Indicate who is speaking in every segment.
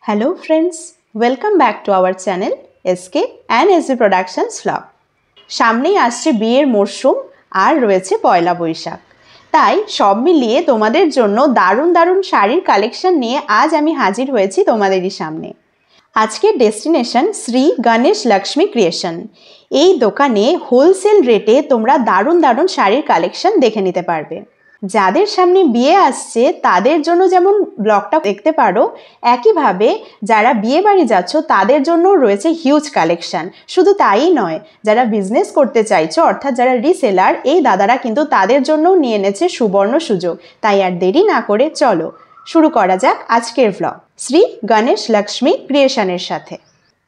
Speaker 1: Hello friends, welcome back to our channel SK and SG Productions Vlog. সামনেই আসছে বিয়ের মরশুম আর রয়েছে পয়লা বৈশাখ। তাই সব মিলিয়ে তোমাদের জন্য দারুণ দারুণ শাড়ির কালেকশন নিয়ে আজ আমি হাজির হয়েছি তোমাদেরই সামনে। আজকের ডেস্টিনেশন শ্রী গণেশ লক্ষ্মী ক্রিয়েশন। এই দোকানে হোলসেল রেটে তোমরা দারুণ দারুণ শাড়ির কালেকশন দেখে নিতে পারবে। যাদের সামনে বিয়ে আসছে তাদের জন্য যেমন ব্লগটা দেখতে পারো, একইভাবে যারা বিয়ে বাড়ি যাচ্ছ তাদের জন্য রয়েছে হিউজ কালেকশন। শুধু তাই নয়, যারা বিজনেস করতে চাইছো অর্থাৎ যারা রিসেলার, এই দাদারা কিন্তু তাদের জন্যও নিয়ে এনেছে সুবর্ণ সুযোগ। তাই আর দেরি না করে চলো শুরু করা যাক আজকের ব্লগ শ্রী গণেশ লক্ষ্মী ক্রিয়েশনের সাথে।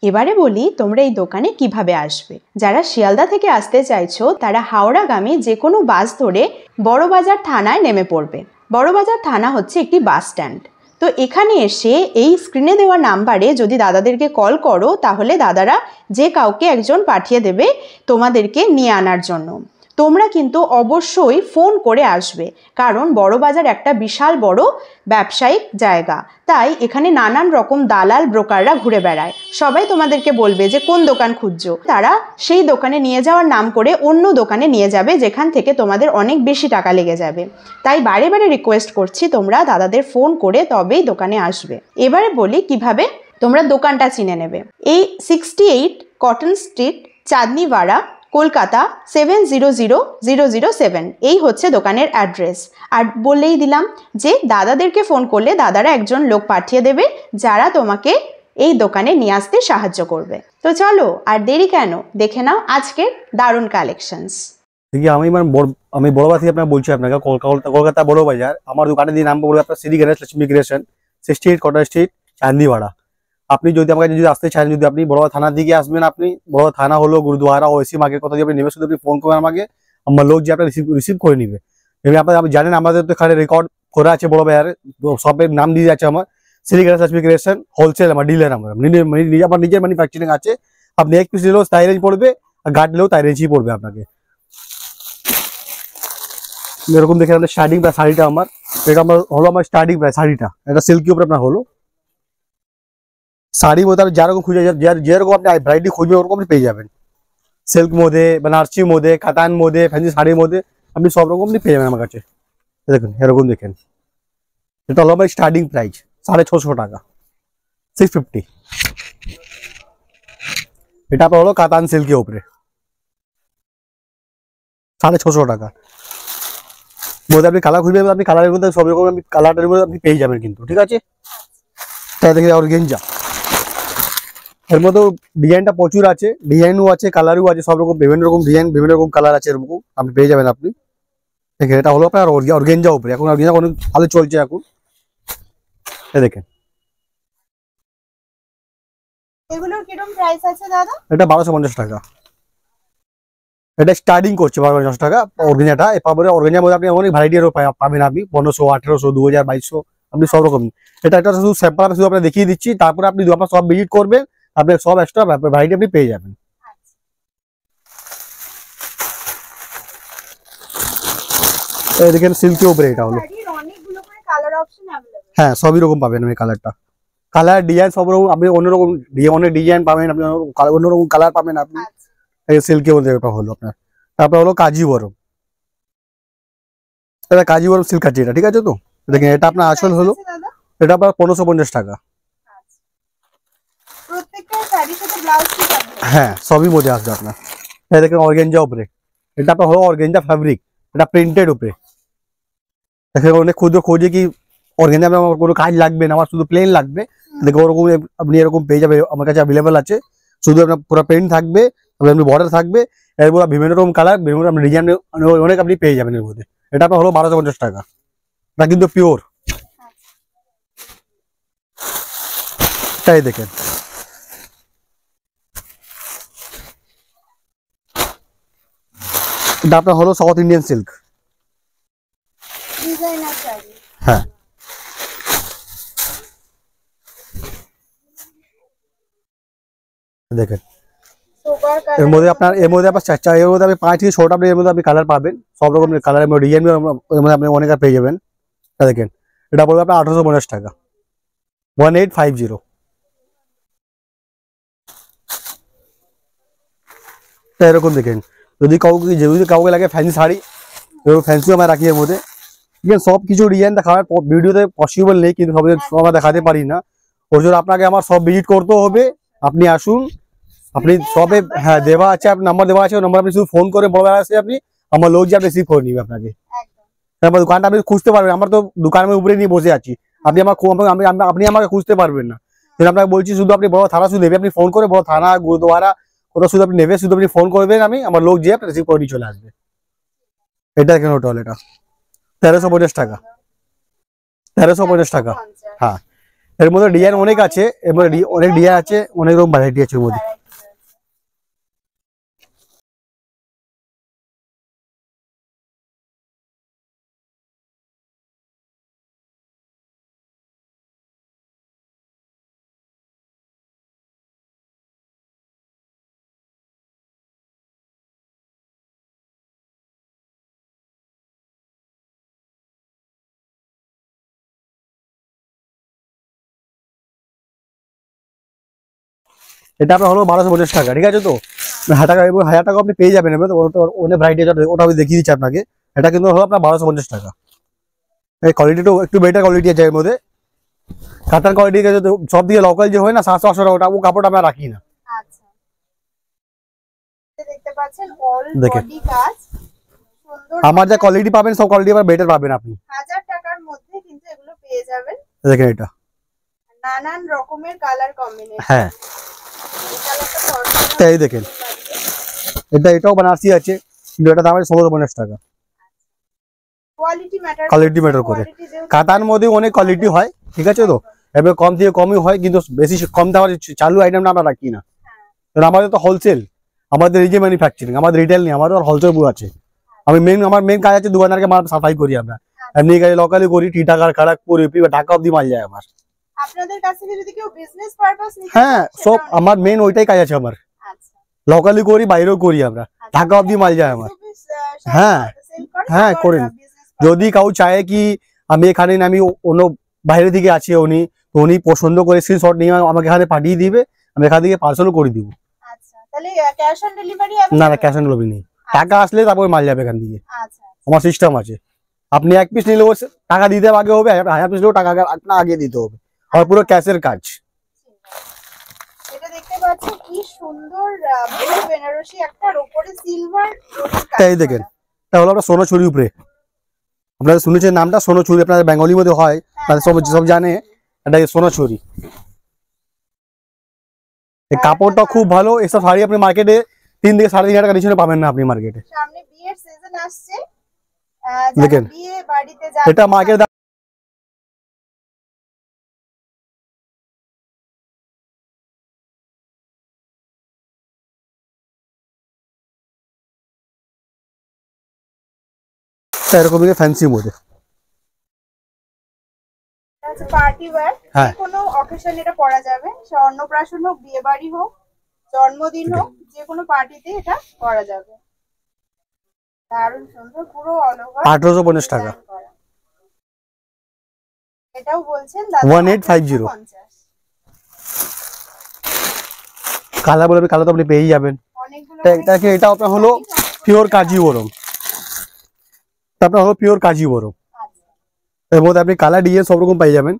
Speaker 1: এবারে বলি তোমরা এই দোকানে কিভাবে আসবে। যারা শিয়ালদা থেকে আসতে চাইছো তারা হাওড়াগামী যে কোনো বাস ধরে বড়বাজার থানায় নেমে পড়বে। বড়বাজার থানা হচ্ছে একটি বাস স্ট্যান্ড। তো এখানে এসে এই স্ক্রিনে দেওয়া নাম্বারে যদি দাদাদেরকে কল করো তাহলে দাদারা যে কাউকে একজন পাঠিয়ে দেবে তোমাদেরকে নিয়ে আনার জন্য। তোমরা কিন্তু অবশ্যই ফোন করে আসবে, কারণ বড়বাজার একটা বিশাল বড় ব্যবসায়িক জায়গা। তাই এখানে নানান রকম দালাল ব্রোকাররা ঘুরে বেড়ায়। সবাই তোমাদেরকে বলবে যে কোন দোকান খুঁজছো, তারা সেই দোকানে নিয়ে যাওয়ার নাম করে অন্য দোকানে নিয়ে যাবে, যেখান থেকে তোমাদের অনেক বেশি টাকা লেগে যাবে। তাই বারে বারে রিকোয়েস্ট করছি তোমরা দাদাদের ফোন করে তবেই দোকানে আসবে। এবারে বলি কিভাবে তোমরা দোকানটা চিনে নেবে। এই 68 কটন স্ট্রিট, চাঁদনিওয়াড়া, কলকাতা 700007, এই হচ্ছে দোকানের অ্যাড্রেস। আর বলেই দিলাম যে দাদাদেরকে ফোন করলে দাদারা একজন লোক পাঠিয়ে দেবে যারা তোমাকে এই দোকানে নিয়ে আসতে সাহায্য করবে। তো চলো আর দেরি কেন, দেখে নাও আজকের দারুণ কালেকশনস।
Speaker 2: देखिए আমি বড়বাজার থেকে আপনাকে বলছি, আপনাকে কলকাতা বড় বাজার। আমার দোকানে দিয়ে নাম বলবো আপনার Shri Ganesh Lakshmi creation, 68 cotton street, Chandniwara. আপনি যদি আমাকে যদি আসতে চান, যদি আপনি বড়বাজার থানার দিকে আসবেন, আপনি বড়বাজার থানা হলো গুরুদুয়ারা ওসি মার্কেট কথা দিয়ে আপনি নেমে শুধু আপনি ফোন করবেন আমাকে, আমার লোক যে আপনার রিসিভ করে নিবে। এমনি আপনি জানেন আমাদের তো এখানে রেকর্ড করা আছে বড় বাজারে, সবের নাম দিয়ে যাচ্ছে আমার শ্রী গণেশ লক্ষ্মী ক্রিয়েশন হোলসেল, আমার ডিলার, আমার নিজের ম্যানুফ্যাকচারিং আছে। আপনি এক পিস নিলেও তাই রেঞ্জ পড়বে, আর গার্ড নিলেও তাই রেঞ্জই পড়বে আপনাকে। এরকম দেখে আমাদের স্টার্টিং প্রাইস শাড়িটা আমার, এটা হলো আমার স্টার্টিং প্রাইস শাড়িটা। এটা সিল্কি উপরে আপনার হলো শাড়ি মধ্যে আপনি যেরকম খুঁজে যেরকম আপনি ভ্যারাইটি খুঁজবেন ওরকম আপনি পেয়ে যাবেন। সিল্ক মধ্যে, বেনারসির মধ্যে, কাতান মধ্যে, ফ্যান্সি শাড়ির মধ্যে আপনি সব রকম আপনি পেয়ে যাবেন আমার কাছে। দেখুন এরকম দেখেন, এটা হলো আমার স্টার্টিং প্রাইস 650 টাকা, 650। এটা আপনার হলো কাতান সিল্কের উপরে 650 টাকা মধ্যে আপনি কালার খুঁজবেন, আপনি কালারের মধ্যে সব রকম আপনি কালারের মধ্যে আপনি পেয়ে যাবেন কিন্তু, ঠিক আছে। তাই দেখে অর্গানজা, এর মধ্যে ডিজাইনটা প্রচুর আছে, ডিজাইনও আছে, কালারও আছে, সব রকম বিভিন্ন রকম ডিজাইন, বিভিন্ন রকম কালার আছে, এরকম আপনি পেয়ে যাবেন আপনি। দেখেন এটা হলো আপনার অর্গানজা উপরে, এখন অর্গানজা অনেক ভালো চলছে এখন। দেখেন
Speaker 1: এগুলোর কিরকম প্রাইস আছে দাদা?
Speaker 2: এটা 1250 টাকা, এটা স্টার্টিং করছে 1250 টাকা অর্গানজাটা। এরপরে অর্গানজার মধ্যে আপনি অনেক ভ্যারাইটি পাবেন, আপনি 1500, 1800, 2000, 2200, আপনি সব রকম। এটা শুধু স্যাম্পল আমি শুধু আপনাকে দেখিয়ে দিচ্ছি, তারপরে আপনি আপনার সব ভিজিট করবেন, আপনি সব এক্সট্রা ভ্যারাইটি আপনি পেয়ে যাবেন। এই দেখেন সিল্কের উপরে এটা হলো, হ্যাঁ সবই রকম পাবেন আপনি কালারটা, কালার ডিজাইন সব রকম, আপনি অন্যরকম অনেক ডিজাইন পাবেন, আপনি অন্যরকম কালার পাবেন আপনি। এই সিল্কের মধ্যে এটা হলো আপনার। তারপরে হলো কাঞ্জিভরম, এটা কাঞ্জিভরম সিল্ক আছে এটা, ঠিক আছে। তো দেখেন এটা আপনার আসল হলো, এটা আপনার 1550 টাকা। হ্যাঁ সবই মধ্যে আসবে আপনার। এই দেখেন অর্গানজা উপরে, এটা আপনার হলো অর্গানজা ফ্যাব্রিক, এটা প্রিন্টেড উপরে। দেখেন অনেক ক্ষুদ্র খোঁজে কি অর্গানজা আমার কোনো কাজ লাগবে না, আমার শুধু প্লেন লাগবে, দেখো ওরকম আপনি এরকম পেয়ে যাবে, আমার কাছে অ্যাভেলেবেল আছে। শুধু আপনার পুরো প্রিন্ট থাকবে, আপনি বর্ডার থাকবে, এরপর বিভিন্ন রকম কালার, বিভিন্ন রকম ডিজাইন অনেক আপনি পেয়ে যাবেন এর মধ্যে। এটা আপনার হলো 1250 টাকা, এটা কিন্তু পিওর। তাই দেখেন এটা আপনার হলো সাউথ ইন্ডিয়ান সিল্ক, হ্যাঁ দেখেন এর মধ্যে আপনার এর মধ্যে আপনি 5 থেকে 6টা আপনি এর মধ্যে আপনি কালার পাবেন, সব রকম কালারের মধ্যে ডিজাইন এর মধ্যে আপনি অনেক পেয়ে যাবেন। এটা দেখেন, এটা পড়বে আপনার 1850 টাকা, 1850। এরকম দেখেন, যদি কাউকে লাগে ফ্যান্সি শাড়ি, ফ্যান্সি আমরা রাখি এর মধ্যে। ঠিক আছে, সব কিছু ডিজাইন দেখাবার ভিডিওতে পসিবল নেই, কিন্তু সব আমরা দেখাতে পারি না। ওর জন্য আপনাকে আমার সব ভিজিট করতে হবে। আপনি আসুন, আপনি সবে হ্যাঁ দেওয়া আছে, আপনার নাম্বার দেওয়া আছে, ওই নাম্বার আপনি শুধু ফোন করে বলা আছে, আপনি আমার লোক যে আপনি রিসিভ করে নিবে আপনাকে। তারপর দোকানটা আপনি খুঁজতে পারবেন, আমার তো দোকানের উপরে নিয়ে বসে আছি, আপনি আপনি আমাকে খুঁজতে পারবেন না। আপনাকে বলছি শুধু আপনি বড় থানা শুধু নেবে, আপনি ফোন করে বড় থানা গুরুদুয়ারা কোথাও শুধু আপনি নেবে, শুধু আপনি ফোন করবেন, আমার লোক যে রিসিভ করে নিয়ে চলে আসবে। এটা দেখেন হোটেল, এটা 1350 টাকা, 1350 টাকা। হ্যাঁ, এর মধ্যে ডিজাইন অনেক আছে, এর মধ্যে অনেক ডিজাইন আছে, অনেক রকম ভ্যারাইটি আছে এর মধ্যে। এটা আপনার হলো 1250 টাকা, ঠিক আছে তো? 1000 টাকা আপনি পেয়ে যাবেন, অনেক ভ্যারাইটি আছে, ওটা আমি দেখিয়ে দিচ্ছি আপনাকে। এটা কিন্তু হলো আপনার 1250 টাকা। এই কোয়ালিটিটা একটু বেটার কোয়ালিটি আছে এর মধ্যে, কাতার কোয়ালিটি সব দিকে লোকাল যে হয় না 700-800 টাকা, ওটা ও কাপড়টা আমরা রাখি না।
Speaker 1: আচ্ছা, দেখতে পাচ্ছেন অল বডি কাজ, সুন্দর।
Speaker 2: আমার যা কোয়ালিটি পাবেন সব কোয়ালিটি আবার বেটার পাবেন আপনি।
Speaker 1: 1000 টাকার মধ্যে কিন্তু এগুলো পেয়ে যাবেন।
Speaker 2: দেখেন এটা
Speaker 1: নানান রকমের কালার কম্বিনেশন।
Speaker 2: হ্যাঁ, এই দেখেন এটাও বানারসি আছে, কিন্তু এটা দাম আছে 1650 টাকা। কোয়ালিটি ম্যাটার করে, কাতার মধ্যে অনেক কোয়ালিটি হয়, ঠিক আছে তো? এবার কম থেকে কমই হয়, কিন্তু বেশি কম দামের চালু আইটেমটা আমরা রাখি না। আমাদের তো হোলসেল, আমাদের এই যে ম্যানুফ্যাকচারিং, আমাদের রিটেল নেই, আমাদের হোলসেল বুক আছে। আমার মেন কাজ আছে দোকানদারকে মাল সাফাই করি আমরা, এমনি কাজ লোকালি করি, টিটাগড় খড়গপুর ঢাকা অব্দি মাল যায় আমার।
Speaker 1: আপনাদের কাছ থেকে যদি কেউ বিজনেস পারপাস নিতে
Speaker 2: হ্যাঁ, সব আমার মেন ওইটাই কাজ আছে আমার। আচ্ছা, লোকালি করি, বাইরেও করি আমরা, ঢাকা অব্দি মাল যায় আমার। হ্যাঁ হ্যাঁ করেন, যদি কাউ চায় কি আমি এখানে আমি অন্য বাইরে দিকে আছি, উনি পছন্দ করে স্ক্রিনশট নিয়ে আমাকে এখানে পাঠিয়ে দিবে, আমি এখান থেকে পার্সেলও করে দিব।
Speaker 1: আচ্ছা, তাহলে ক্যাশ অন ডেলিভারি?
Speaker 2: না, ক্যাশ অন ডেলিভারি নেই, টাকা আসলে তারপর মাল যাবে এখান থেকে।
Speaker 1: আচ্ছা,
Speaker 2: আমার সিস্টেম আছে, আপনি এক পিস নিলেও টাকা দিতে আগে হবে, 1000 পিস নিলেও টাকা আগে দিতে হবে, আর পুরো ক্যাশের কাজ।
Speaker 1: এটা দেখতে পাচ্ছেন কি সুন্দর ব্লু বেনারসি, একটার উপরে সিলভার।
Speaker 2: তাই দেখেন, এটা হলো আপনার সোনাঝুরি উপরে, আপনারা শুনেছেন নামটা সোনাঝুরি, আপনাদের বেঙ্গলির মধ্যে হয়, সব জানে, এটা সোনাঝুরি। এই কাপড়টা খুব ভালো, এসব শাড়ি আপনি মার্কেটে 3 থেকে 3.5 টাকা নিচে পাবেন না আপনি মার্কেটে।
Speaker 1: সামনে বিয়ের সিজন আসছে,
Speaker 2: দেখেন
Speaker 1: বিয়ে বাড়িতে যাবেন,
Speaker 2: এটা মার্কেট এরকম ফ্যান্সির মধ্যে
Speaker 1: পার্টি ওয়্যার, কোনো অকেশন এটা পরা যাবে, অন্নপ্রাশন হোক, বিয়ে বাড়ি হোক, জন্মদিন হোক, যে কোনো পার্টিতে এটা পরা যাবে। দারুণ সুন্দর, পুরো অল ওভার
Speaker 2: 1850 টাকা।
Speaker 1: এটাও বলছেন দাদা
Speaker 2: 1850। কালার বলবে, কালার তো আপনি পেয়ে যাবেন। এটা আপনার হলো পিওর কাঞ্জিভরম, আপনার হলো পিওর কাঞ্জিভরম, এর মধ্যে আপনি কালার ডিজাইন সব রকম পেয়ে যাবেন।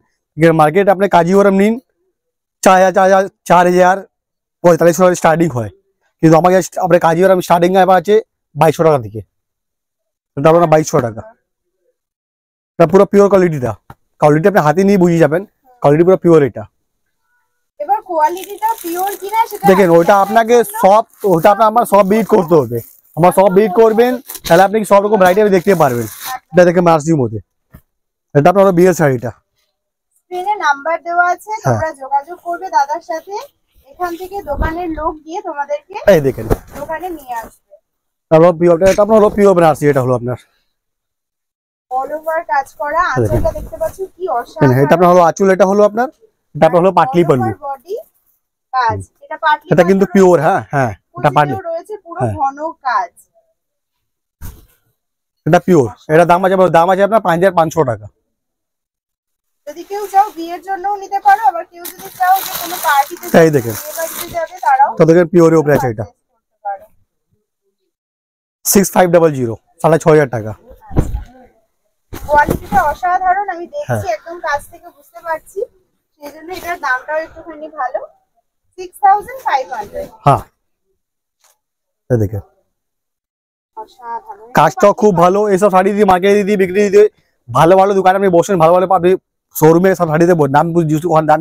Speaker 2: মার্কেট আপনি কাঞ্জিভরম নিন 4000 4500 টাকা স্টার্টিং হয়, কিন্তু আমাকে আপনার কাঞ্জিভরম স্টার্টিং আছে 2200 টাকা থেকে, এটা আপনার 2200 টাকা। এটা পুরো পিওর কোয়ালিটিটা, কোয়ালিটি আপনি হাতে নিয়ে বুঝে যাবেন, কোয়ালিটি পুরো পিওর। এটা
Speaker 1: এবার কোয়ালিটিটা পিওর কিনা সেটা
Speaker 2: দেখেন, ওটা আপনাকে ওটা আমার সব বিট করতে হবে, আমার সব বিট করবেন, তাহলে আপনি সব রকম ভ্যারাইটি আপনি দেখতে পারবেন। এটা দেখেন মার্সির মধ্যে, এটা আপনার বিয়ের শাড়িটা,
Speaker 1: স্ক্রিনে নাম্বার দেওয়া আছে, তোমরা যোগাযোগ করবে দাদার সাথে, এখান থেকে দোকানের লোক গিয়ে তোমাদেরকে
Speaker 2: এই দেখেন
Speaker 1: দোকানে নিয়ে আসবে।
Speaker 2: তারপর পিওরটা, এটা আপনার হলো পিওর বেনারসি, এটা হলো আপনার
Speaker 1: অল ওভার কাজ করা। আঁচলটা দেখতে পাচ্ছ কি অসাধারণ,
Speaker 2: এটা আপনার হলো আঁচল, এটা হলো আপনার, এটা আপনার হলো পাটলি পল্লু
Speaker 1: বডি কাজ, এটা পাটলি,
Speaker 2: এটা কিন্তু পিওর। হ্যাঁ হ্যাঁ,
Speaker 1: অপোজিটেও রয়েছে পুরো ঘন কাজ।
Speaker 2: এটা পিওর, এটা দাম আছে আপনার 5500 টাকা।
Speaker 1: যদি কেউ চাও বিয়ের জন্যও নিতে পারো, আবার কেউ যদি চাও যে কোনো পার্টিতে
Speaker 2: তাই দেখেন
Speaker 1: যাবে তারাও
Speaker 2: তো দেখেন পিওরের উপরে আছে। এটা 6500, 6500 টাকা।
Speaker 1: কোয়ালিটিটা অসাধারণ, আমি দেখছি একদম কাছ থেকে বুঝতে পারছি, সেজন্য এটার দামটাও একটুখানি ভালো। 6500।
Speaker 2: হ্যাঁ দেখেন কাজটাও খুব ভালো। এইসব শাড়ি দিয়ে মার্কেটে দিয়ে বিক্রি দিয়ে ভালো ভালো দোকানে আপনি বসেন, ভালো ভালো আপনি শোরুমে সব শাড়িতে দাম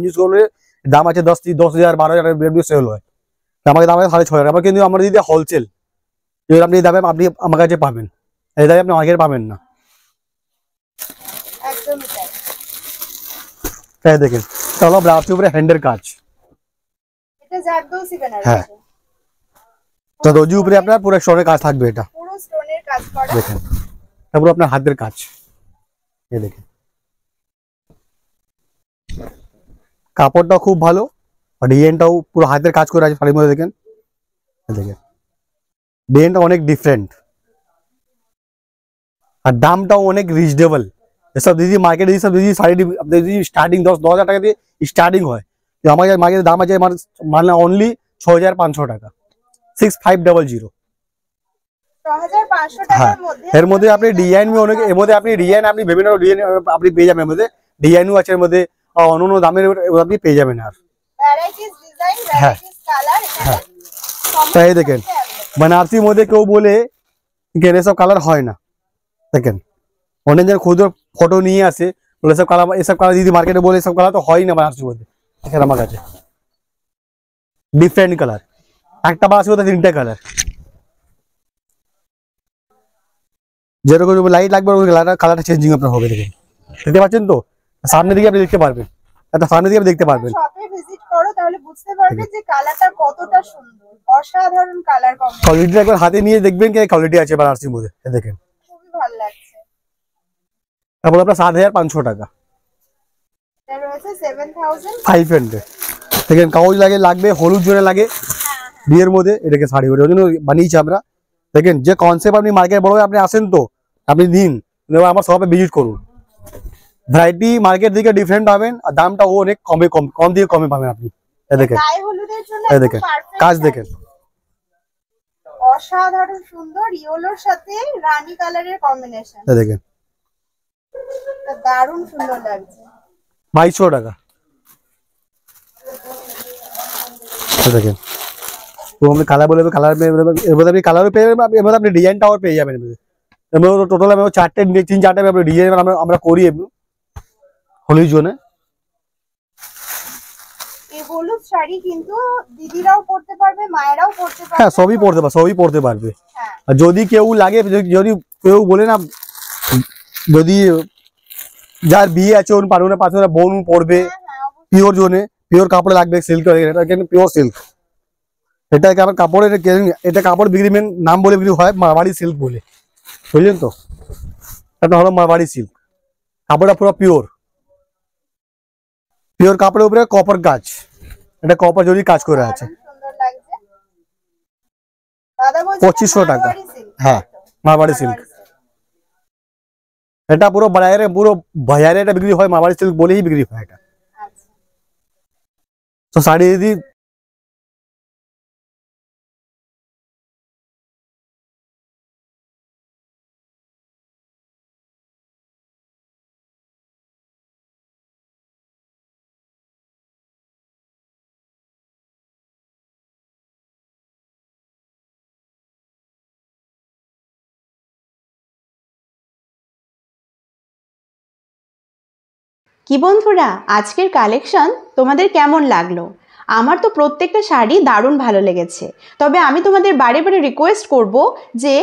Speaker 2: ইউজ করলে দাম আছে 10,000 12,000 সেল হয়। আমাকে দাম আছে 6500। আমার কিন্তু আমরা যদি হোলসেল আপনি দামে আপনি আমার কাছে পাবেন, এই দামে আপনি মার্কেটে পাবেন না।
Speaker 1: একদমই
Speaker 2: তাই দেখেন চলো ব্লাউজের উপরে হ্যান্ডের কাজ,
Speaker 1: এটা জারদৌসি বেনারসি।
Speaker 2: হ্যাঁ তো রোজি উপরে আপনার পুরো স্টোনের কাজ থাকবে। এটা
Speaker 1: পুরো স্টোনের কাজ করা,
Speaker 2: দেখেন তারপর আপনার হাতের কাজ, এই দেখেন কাপড়টাও খুব ভালো আর ডিজাইনটাও পুরো হাতের কাজ করে আছে শাড়ির মধ্যে। দেখেন দেখেন ডিজাইনটা অনেক ডিফারেন্ট আর দামটাও অনেক রিজনেবল। এসব দিদি মার্কেটে এইসব দিদি শাড়ি দিদি স্টার্টিং 10,000 টাকা দিয়ে স্টার্টিং হয়, তো আমার মার্কেটের দাম আছে মানে অনলি 6500 টাকা। 6500। হ্যাঁ এর মধ্যে আপনি ডিজাইন অনেক, এর মধ্যে আপনি ডিজাইন আপনি বিভিন্ন ডিজাইন আপনি পেয়ে যাবেন। এর মধ্যে ডিজাইনও আছে, এর মধ্যে অন্য দামের আপনি পেয়ে যাবেন। আর হ্যাঁ হ্যাঁ তাই দেখেন বেনারসির মধ্যে কেউ বলে এসব কালার হয় না। দেখেন অনেক জন খুদ ফটো নিয়ে আসে বলে এসব কালার দিদি মার্কেটে বলে এসব কালার তো হয় না বেনারসির মধ্যে। দেখেন আমার কাছে ডিফারেন্ট কালার, একটা বেনারসির মধ্যে 3টা কালার, যেরকম লাইট লাগবে ওই কালারটা চেঞ্জিং আপনার হবে। দেখেন দেখতে পাচ্ছেন তো, সামনে দিকে আপনি দেখতে পারবেন, একটা সামনে দিকে আপনি দেখতে পারবেন।
Speaker 1: শপে ভিজিট করো তাহলে বুঝতে পারবে যে কালারটা কতটা সুন্দর, অসাধারণ কালার কম্বিনেশন।
Speaker 2: কোয়ালিটি একবার হাতে নিয়ে দেখবেন কি কোয়ালিটি আছে বেনারসির মধ্যে। দেখেন
Speaker 1: খুবই ভালো লাগছে।
Speaker 2: তারপর আপনার 7500 টাকা।
Speaker 1: এটা রয়েছে 7500।
Speaker 2: দেখেন কাগজ লাগবে হলুদ জন্য লাগে বিয়ের মধ্যে, এটাকে শাড়ি ওই জন্য বানিয়েছি আমরা। দেখেন যে কনসেপ্ট আপনি মার্কেট বড় আপনি আসেন তো আপনি নিন, আমার শপে ভিজিট করুন। ভ্যারাইটি মার্কেট থেকে ডিফারেন্ট পাবেন আর দামটাও অনেক কম দিয়ে কমে পাবেন আপনি। দেখেন দেখেন কাজ দেখেন
Speaker 1: অসাধারণ সুন্দর, ইয়েলোর সাথে রানী কালারের কম্বিনেশন।
Speaker 2: দেখেন
Speaker 1: দারুণ সুন্দর লাগছে।
Speaker 2: 2200 টাকা। দেখেন তো আপনি কালার বলে কালার এর মধ্যে আপনি কালারও পেয়ে যাবেন, এর মধ্যে আপনি ডিজাইনটাও পেয়ে যাবেন। এর মধ্যে টোটাল আমি 4টে 3-4টে ডিজাইন আমরা করি হলুদ জোনে।
Speaker 1: এই হলুদ শাড়ি কিন্তু দিদিরাও পরতে পারবে, মায়েরাও পরতে পারবে।
Speaker 2: হ্যাঁ সবই পরতে পারবে। আর যদি কেউ লাগে, যদি কেউ বলে না যদি যার বিয়ে আছে ওর পারবে না পাশে বোন পরবে, পিওর জোনে পিওর কাপড় লাগবে, সিল্ক। এটা কিন্তু পিওর সিল্ক। এটা আমার কাপড়ের এটা কাপড় বিক্রি নাম বলে বিক্রি হয় মারওয়াড়ি সিল্ক বলে, বুঝলেন তো। এটা হলো মারওয়াড়ি সিল্ক, কাপড়টা পুরো পিওর কাপড়ের উপরে কপার কাজ, এটা কপার জরি কাজ করে আছে। 2500 টাকা। হ্যাঁ মারওয়াড়ি সিল্ক, এটা পুরো বাজারে এটা বিক্রি হয় মারওয়াড়ি সিল্ক বলেই বিক্রি হয় এটা। তো শাড়ি দিদি
Speaker 1: কি বন্ধুরা, আজকের কালেকশন তোমাদের কেমন লাগলো? আমার তো প্রত্যেকটা শাড়ি দারুণ ভালো লেগেছে। তবে আমি তোমাদের বারে বারে রিকোয়েস্ট করব যে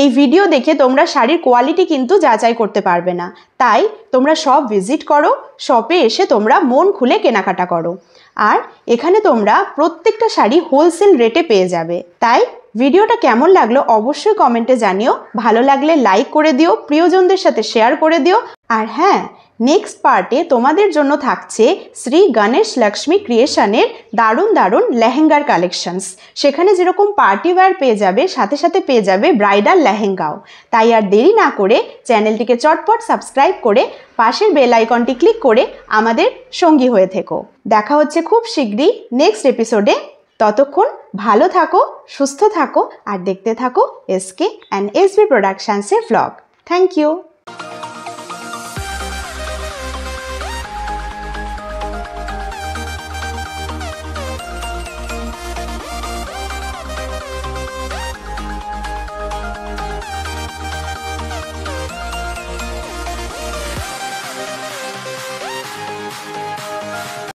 Speaker 1: এই ভিডিও দেখে তোমরা শাড়ির কোয়ালিটি কিন্তু যাচাই করতে পারবে না, তাই তোমরা সব ভিজিট করো, শপে এসে তোমরা মন খুলে কেনাকাটা করো। আর এখানে তোমরা প্রত্যেকটা শাড়ি হোলসেল রেটে পেয়ে যাবে। তাই ভিডিওটা কেমন লাগলো অবশ্যই কমেন্টে জানিও। ভালো লাগলে লাইক করে দিও, প্রিয়জনদের সাথে শেয়ার করে দিও। আর হ্যাঁ, নেক্সট পার্টে তোমাদের জন্য থাকছে শ্রী গণেশ লক্ষ্মী ক্রিয়েশনের দারুণ দারুণ লেহেঙ্গার কালেকশনস। সেখানে যেরকম পার্টি ওয়্যার পেয়ে যাবে, সাথে সাথে পেয়ে যাবে ব্রাইডাল লেহেঙ্গাও। তাই আর দেরি না করে চ্যানেলটিকে চটপট সাবস্ক্রাইব করে পাশের বেল আইকনটি ক্লিক করে আমাদের সঙ্গী হয়ে থেকো। দেখা হচ্ছে খুব শীঘ্রই নেক্সট এপিসোডে। ততক্ষণ ভালো থাকো, সুস্থ থাকো আর দেখতে থাকো SK and SB প্রোডাকশনসের ব্লগ। Thank you.